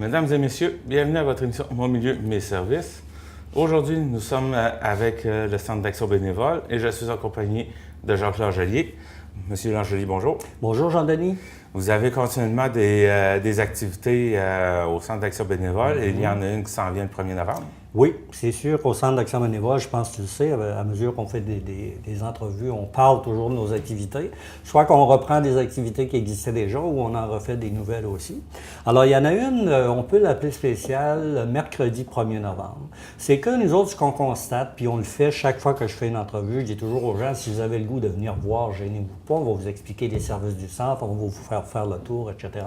Mesdames et messieurs, bienvenue à votre émission Mon milieu, mes services. Aujourd'hui, nous sommes avec le Centre d'action bénévole et je suis accompagné de Jacques Langelier. Monsieur Langelier, bonjour. Bonjour Jean-Denis. Vous avez continuellement des activités au Centre d'action bénévole et il y en a une qui s'en vient le 1er novembre. Oui, c'est sûr qu'au Centre d'action bénévole, je pense que tu le sais, à mesure qu'on fait des entrevues, on parle toujours de nos activités. Soit qu'on reprend des activités qui existaient déjà ou on en refait des nouvelles aussi. Alors, il y en a une, on peut l'appeler spéciale, mercredi 1er novembre. C'est que nous autres, ce qu'on constate, puis on le fait chaque fois que je fais une entrevue, je dis toujours aux gens, si vous avez le goût de venir voir, gênez-vous pas, on va vous expliquer les services du centre, on va vous faire le tour, etc.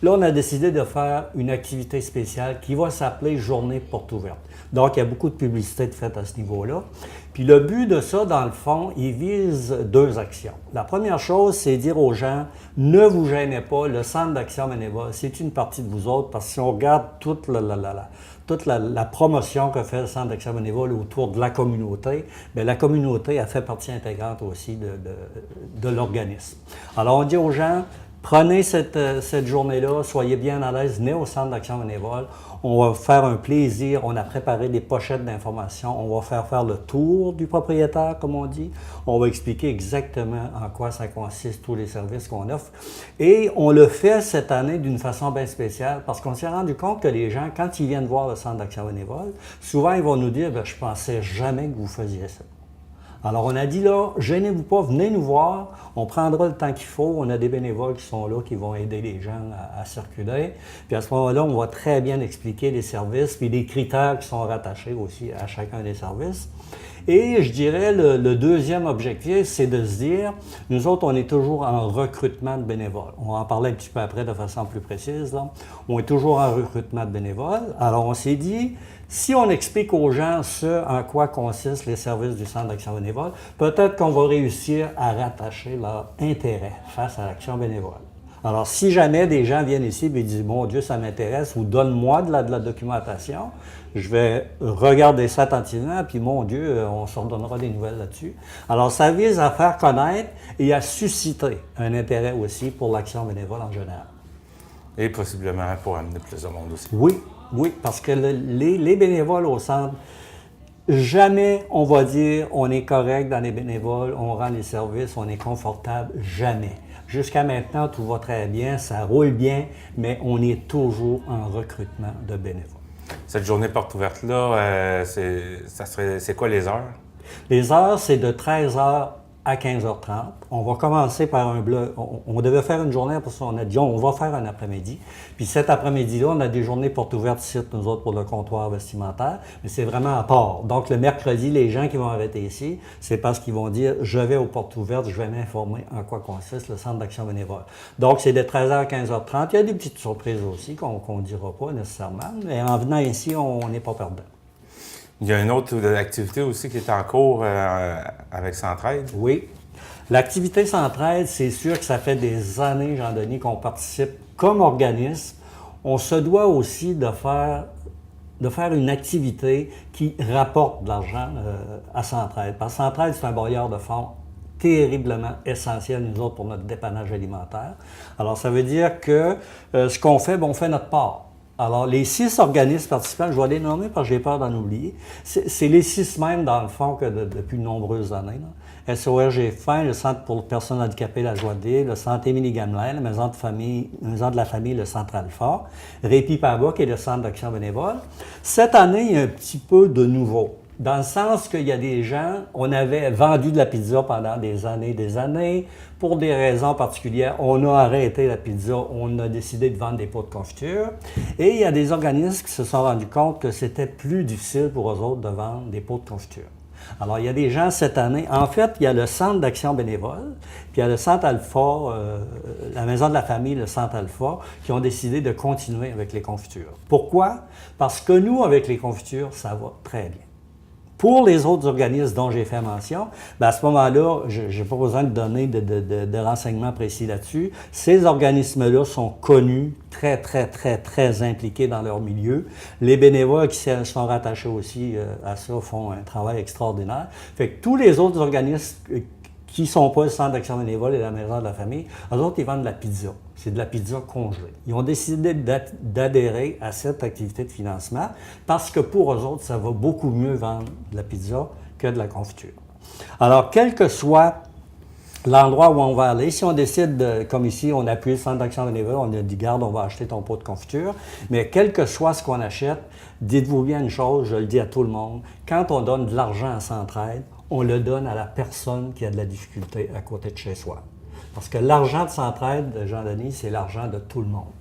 Là, on a décidé de faire une activité spéciale qui va s'appeler Journée porte ouverte. Donc, il y a beaucoup de publicité de faite à ce niveau-là. Puis le but de ça, dans le fond, il vise deux actions. La première chose, c'est dire aux gens, ne vous gênez pas, le Centre d'action bénévole, c'est une partie de vous autres, parce que si on regarde toute la promotion que fait le Centre d'action bénévole autour de la communauté, bien, la communauté, elle fait partie intégrante aussi de l'organisme. Alors, on dit aux gens, prenez cette journée-là, soyez bien à l'aise, venez au Centre d'action bénévole. On va faire un plaisir, on a préparé des pochettes d'informations, on va faire le tour du propriétaire, comme on dit. On va expliquer exactement en quoi ça consiste, tous les services qu'on offre. Et on le fait cette année d'une façon bien spéciale parce qu'on s'est rendu compte que les gens, quand ils viennent voir le Centre d'action bénévole, souvent ils vont nous dire « je ne pensais jamais que vous faisiez ça ». Alors, on a dit là, gênez-vous pas, venez nous voir, on prendra le temps qu'il faut. On a des bénévoles qui sont là, qui vont aider les gens à circuler. Puis à ce moment-là, on va très bien expliquer les services, puis les critères qui sont rattachés aussi à chacun des services. Et je dirais, le deuxième objectif, c'est de se dire, nous autres, on est toujours en recrutement de bénévoles. On va en parler un petit peu après de façon plus précise, là. On est toujours en recrutement de bénévoles. Alors, on s'est dit, si on explique aux gens ce en quoi consistent les services du Centre d'action bénévole, peut-être qu'on va réussir à rattacher leur intérêt face à l'action bénévole. Alors, si jamais des gens viennent ici et disent « Mon Dieu, ça m'intéresse » ou « Donne-moi de la documentation », je vais regarder ça attentivement, puis mon Dieu, on se redonnera des nouvelles là-dessus. Alors, ça vise à faire connaître et à susciter un intérêt aussi pour l'action bénévole en général. Et possiblement pour amener plus de monde aussi. Oui, parce que les bénévoles au centre, jamais on va dire on est correct dans les bénévoles, on rend les services, on est confortable, jamais. Jusqu'à maintenant, tout va très bien, ça roule bien, mais on est toujours en recrutement de bénévoles. Cette journée porte ouverte-là, c'est quoi les heures? Les heures, c'est de 13h à 15h30. On va commencer par un bloc. On devait faire une journée, après ça, on a dit on va faire un après-midi. Puis cet après-midi-là, on a des journées portes ouvertes ici, nous autres, pour le comptoir vestimentaire, mais c'est vraiment à part. Donc le mercredi, les gens qui vont arrêter ici, c'est parce qu'ils vont dire je vais aux portes ouvertes, je vais m'informer en quoi consiste le Centre d'action bénévole. Donc c'est de 13h à 15h30. Il y a des petites surprises aussi qu'on ne dira pas nécessairement, mais en venant ici, on n'est pas perdant. Il y a une autre activité aussi qui est en cours avec Centraide. Oui. L'activité Centraide, c'est sûr que ça fait des années, Jean-Denis, qu'on participe comme organisme. On se doit aussi de faire une activité qui rapporte de l'argent à Centraide. Parce que Centraide, c'est un bailleur de fonds terriblement essentiel, nous autres, pour notre dépannage alimentaire. Alors, ça veut dire que ce qu'on fait, on fait notre part. Alors, les 6 organismes participants, je vais les nommer parce que j'ai peur d'en oublier. C'est les 6 mêmes, dans le fond, que depuis de nombreuses années. Là. SORG Fin, le Centre pour les personnes handicapées La Joie de Vivre, le Centre Émilie-Gamelin, la Maison de la Famille, le Centre Alpha, Répi-Paba, qui est le Centre d'action bénévole. Cette année, il y a un petit peu de nouveau. Dans le sens qu'il y a des gens, on avait vendu de la pizza pendant des années. Pour des raisons particulières, on a arrêté la pizza, on a décidé de vendre des pots de confiture. Et il y a des organismes qui se sont rendus compte que c'était plus difficile pour eux autres de vendre des pots de confiture. Alors, il y a des gens cette année, en fait, il y a le Centre d'action bénévole, puis il y a le Centre Alpha, la Maison de la Famille, le Centre Alpha, qui ont décidé de continuer avec les confitures. Pourquoi? Parce que nous, avec les confitures, ça va très bien. Pour les autres organismes dont j'ai fait mention, bien à ce moment-là, je n'ai pas besoin de donner de renseignements précis là-dessus. Ces organismes-là sont connus, très impliqués dans leur milieu. Les bénévoles qui sont rattachés aussi à ça font un travail extraordinaire. Fait que tous les autres organismes qui ne sont pas le Centre d'action bénévole et la Maison de la famille, eux autres, ils vendent de la pizza. C'est de la pizza congelée. Ils ont décidé d'adhérer à cette activité de financement parce que pour eux autres, ça va beaucoup mieux vendre de la pizza que de la confiture. Alors, quel que soit l'endroit où on va aller, si on décide, comme ici, on appuie le Centre d'action bénévole, on a dit, garde, on va acheter ton pot de confiture, mais quel que soit ce qu'on achète, dites-vous bien une chose, je le dis à tout le monde, quand on donne de l'argent à Centraide, on le donne à la personne qui a de la difficulté à côté de chez soi. Parce que l'argent de Centraide, Jean-Denis, c'est l'argent de tout le monde.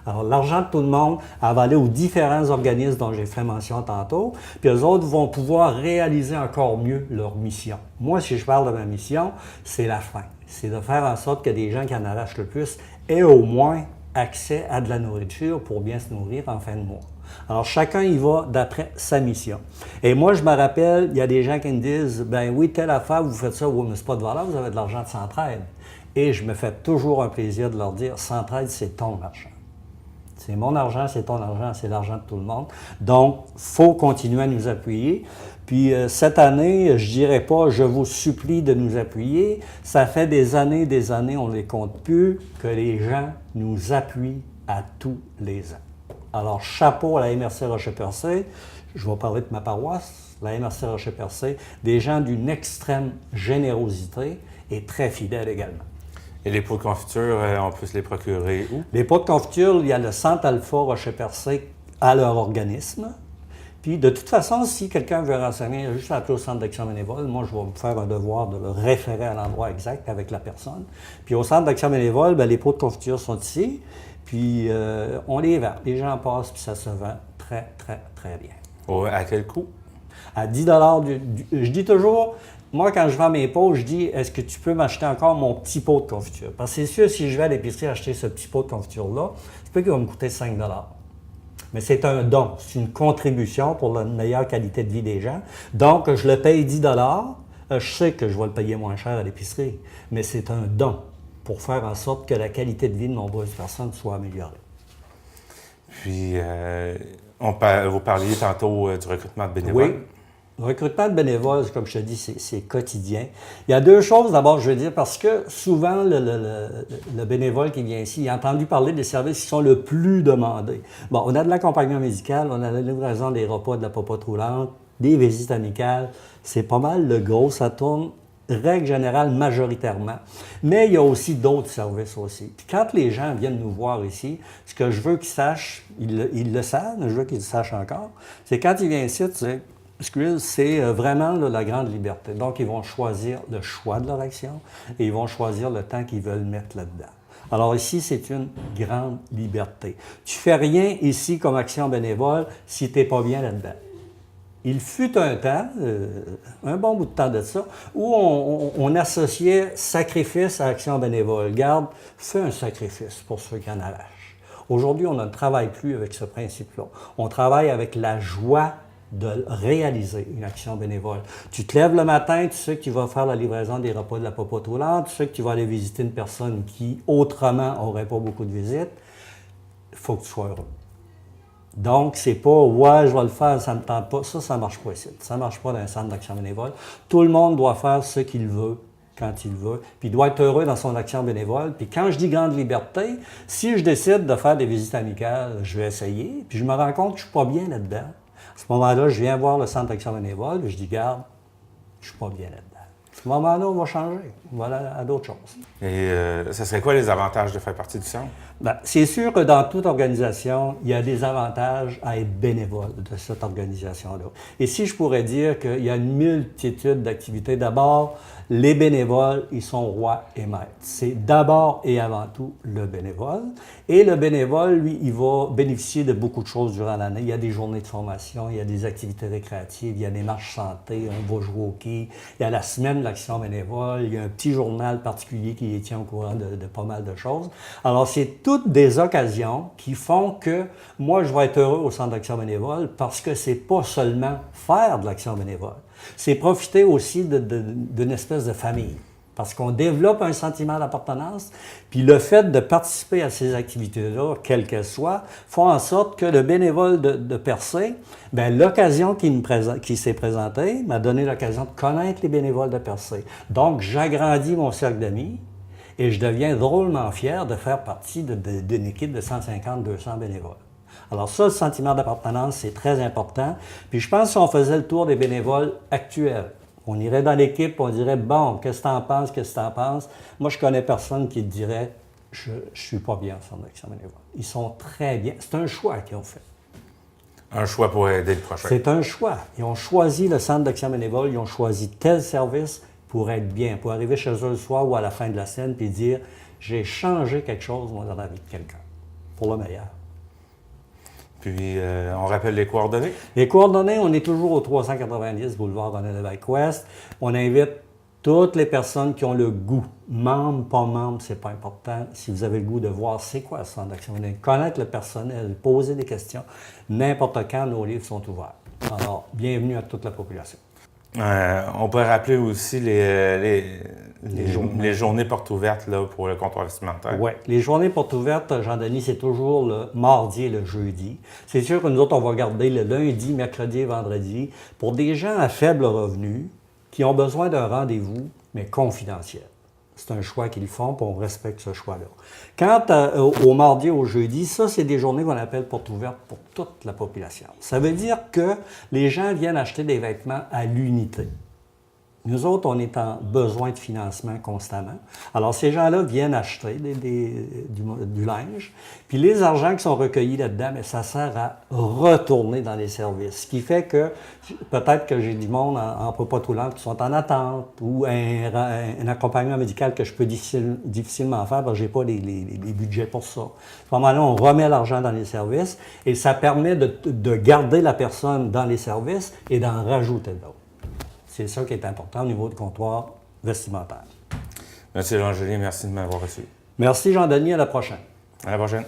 Alors, l'argent de tout le monde, elle va aller aux différents organismes dont j'ai fait mention tantôt, puis eux autres vont pouvoir réaliser encore mieux leur mission. Moi, si je parle de ma mission, c'est la fin. C'est de faire en sorte que des gens qui en arrachent le plus aient au moins accès à de la nourriture pour bien se nourrir en fin de mois. Alors, chacun y va d'après sa mission. Et moi, je me rappelle, il y a des gens qui me disent, ben oui, telle affaire, vous faites ça, oui, mais c'est pas de valeur, vous avez de l'argent de Centraide. Et je me fais toujours un plaisir de leur dire, Centraide, c'est ton argent. C'est mon argent, c'est ton argent, c'est l'argent de tout le monde. Donc, il faut continuer à nous appuyer. Puis cette année, je dirais pas, je vous supplie de nous appuyer. Ça fait des années, on ne les compte plus, que les gens nous appuient à tous les ans. Alors, chapeau à la MRC Rocher-Percé. Je vais parler de ma paroisse, la MRC Rocher-Percé, des gens d'une extrême générosité et très fidèles également. Et les pots de confiture, on peut se les procurer où? Les pots de confiture, il y a le Centre Alpha Rocher-Percé à leur organisme. Puis, de toute façon, si quelqu'un veut renseigner, il a juste à appeler au Centre d'action bénévole. Moi, je vais me faire un devoir de le référer à l'endroit exact avec la personne. Puis, au Centre d'action bénévole, bien, les pots de confiture sont ici. Puis, on les vend. Les gens passent, puis ça se vend très, très, très bien. Oh, à quel coût? À 10 je dis toujours, moi, quand je vends mes pots, je dis, est-ce que tu peux m'acheter encore mon petit pot de confiture? Parce que c'est sûr, si je vais à l'épicerie acheter ce petit pot de confiture-là, c'est pas qu'il va me coûter 5 $. Mais c'est un don, c'est une contribution pour la meilleure qualité de vie des gens. Donc, je le paye 10 $. Je sais que je vais le payer moins cher à l'épicerie, mais c'est un don pour faire en sorte que la qualité de vie de nombreuses personnes soit améliorée. Puis, vous parliez tantôt du recrutement de bénévoles. Oui. Le recrutement de bénévoles, comme je te dis, c'est quotidien. Il y a deux choses, d'abord, je veux dire, parce que souvent, le bénévole qui vient ici, il a entendu parler des services qui sont le plus demandés. Bon, on a de l'accompagnement médical, on a la livraison des repas de la popote roulante, des visites amicales. C'est pas mal le gros, ça tourne, règle générale, majoritairement. Mais il y a aussi d'autres services aussi. Puis quand les gens viennent nous voir ici, ce que je veux qu'ils sachent, ils le savent, mais je veux qu'ils le sachent encore, c'est quand ils viennent ici, c'est vraiment là, la grande liberté. Donc, ils vont choisir le choix de leur action et ils vont choisir le temps qu'ils veulent mettre là-dedans. Alors ici, c'est une grande liberté. Tu fais rien ici comme action bénévole si tu n'es pas bien là-dedans. Il fut un temps, un bon bout de temps de ça, où on associait sacrifice à action bénévole. Garde, fais un sacrifice pour ceux qui en arrachent. Aujourd'hui, on ne travaille plus avec ce principe-là. On travaille avec la joie de réaliser une action bénévole. Tu te lèves le matin, tu sais que tu vas faire la livraison des repas de la popote roulante, tu sais que tu vas aller visiter une personne qui, autrement, n'aurait pas beaucoup de visites. Il faut que tu sois heureux. Donc, c'est pas « ouais, je vais le faire, ça ne me tente pas ». Ça ne marche pas ici. Ça ne marche pas dans un centre d'action bénévole. Tout le monde doit faire ce qu'il veut, quand il veut, puis il doit être heureux dans son action bénévole. Puis quand je dis grande liberté, si je décide de faire des visites amicales, je vais essayer, puis je me rends compte que je ne suis pas bien là-dedans. À ce moment-là, je viens voir le Centre d'action bénévole et je dis, garde, je ne suis pas bien là-dedans. À ce moment-là, on va changer. On va aller à d'autres choses. Et ce serait quoi les avantages de faire partie du centre? Bien, c'est sûr que dans toute organisation, il y a des avantages à être bénévole de cette organisation-là. Et si je pourrais dire qu'il y a une multitude d'activités, d'abord, les bénévoles, ils sont rois et maîtres. C'est d'abord et avant tout le bénévole. Et le bénévole, lui, il va bénéficier de beaucoup de choses durant l'année. Il y a des journées de formation, il y a des activités récréatives, il y a des marches santé, on va jouer au quai, il y a la semaine de l'action bénévole, il y a un petit journal particulier qui les tient au courant de pas mal de choses. Alors, c'est toutes des occasions qui font que moi, je vais être heureux au Centre d'action bénévole parce que c'est pas seulement faire de l'action bénévole. C'est profiter aussi d'une espèce de famille. Parce qu'on développe un sentiment d'appartenance, puis le fait de participer à ces activités-là, quelles qu'elles soient, font en sorte que le bénévole de Percé, bien, l'occasion qui s'est présentée m'a donné l'occasion de connaître les bénévoles de Percé. Donc, j'agrandis mon cercle d'amis et je deviens drôlement fier de faire partie d'une équipe de 150-200 bénévoles. Alors ça, le sentiment d'appartenance, c'est très important. Puis je pense que si on faisait le tour des bénévoles actuels, on irait dans l'équipe, on dirait, bon, qu'est-ce que t'en penses, qu'est-ce que t'en penses? Moi, je connais personne qui dirait, je suis pas bien au Centre d'action bénévole. Ils sont très bien. C'est un choix qu'ils ont fait. Un choix pour aider le prochain. C'est un choix. Ils ont choisi le Centre d'action bénévole, ils ont choisi tel service pour être bien, pour arriver chez eux le soir ou à la fin de la semaine puis dire, j'ai changé quelque chose, moi, dans la vie de quelqu'un, pour le meilleur. Puis, on rappelle les coordonnées? Les coordonnées, on est toujours au 390 boulevard René-Lévesque-Ouest. On invite toutes les personnes qui ont le goût, membres, pas membres, c'est pas important. Si vous avez le goût de voir c'est quoi le Centre d'action bénévole, connaître le personnel, poser des questions, n'importe quand, nos livres sont ouverts. Alors, bienvenue à toute la population. On peut rappeler aussi les journées portes ouvertes là, pour le comptoir vestimentaire. Oui, les journées portes ouvertes, Jean-Denis, c'est toujours le mardi et le jeudi. C'est sûr que nous autres, on va garder le lundi, mercredi et vendredi pour des gens à faible revenu qui ont besoin d'un rendez-vous, mais confidentiel. C'est un choix qu'ils font, puis on respecte ce choix-là. Quant au mardi et au jeudi, ça, c'est des journées qu'on appelle portes ouvertes pour toute la population. Ça veut dire que les gens viennent acheter des vêtements à l'unité. Nous autres, on est en besoin de financement constamment. Alors, ces gens-là viennent acheter du linge. Puis les argents qui sont recueillis là-dedans, bien, ça sert à retourner dans les services. Ce qui fait que peut-être que j'ai du monde en propatoulant qui sont en attente ou un accompagnement médical que je peux difficilement faire parce que je n'ai pas les budgets pour ça. À ce moment-là, on remet l'argent dans les services et ça permet de garder la personne dans les services et d'en rajouter d'autres. C'est ça qui est important au niveau du comptoir vestimentaire. Monsieur Langelier, merci de m'avoir reçu. Merci Jean-Denis, à la prochaine. À la prochaine.